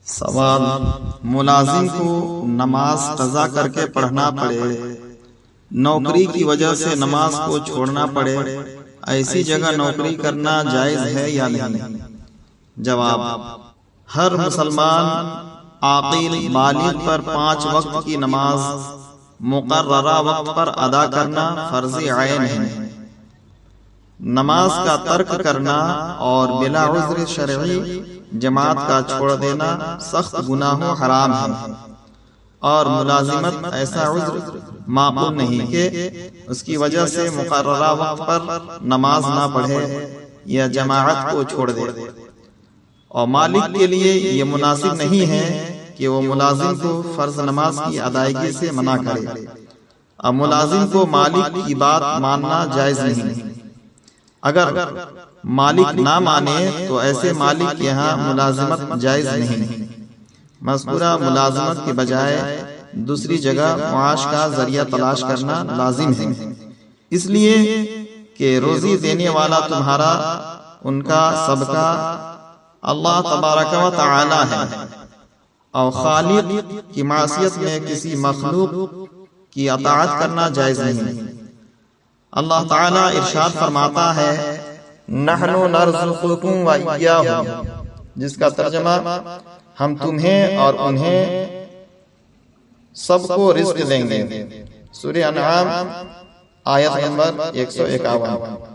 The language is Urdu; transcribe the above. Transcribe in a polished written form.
سوال: ملازم کو نماز قضا کر کے پڑھنا پڑے، نوکری کی وجہ سے نماز کو چھوڑنا پڑے، ایسی جگہ نوکری کرنا جائز ہے یا نہیں؟ جواب: ہر مسلمان عاقل بالغ پر 5 وقت کی نماز مقررہ وقت پر ادا کرنا فرض عین ہے۔ نماز کا ترک کرنا اور بلا عذر شرعی جماعت کا چھوڑ دینا سخت گناہ و حرام ہے، اور ملازمت ایسا عذر معقول نہیں کہ اس کی وجہ سے مقررہ وقت پر نماز نہ پڑھے یا جماعت کو چھوڑ دے، اور مالک کے لیے یہ مناسب نہیں ہے کہ وہ ملازم کو فرض نماز کی ادائیگی سے منع کرے۔ اب ملازم کو مالک کی بات ماننا جائز نہیں۔ اگر مالک نہ مانے تو ایسے مالک کے یہاں ملازمت جائز نہیں۔ مذکورہ ملازمت کے بجائے دوسری جگہ معاش کا ذریعہ تلاش کرنا لازم ہے، اس لیے کہ روزی دینے والا تمہارا، ان کا سب کا اللہ تبارک و تعالی ہے، اور خالق کی معصیت میں کسی مخلوق کی اطاعت کرنا جائز نہیں۔ اللہ تعالیٰ ارشاد فرماتا ہے: نحن نرزقکم و ایاہم، جس کا ترجمہ ہم تمہیں اور انہیں سب کو رزق دیں گے۔ سورہ انعام آیت نمبر 151۔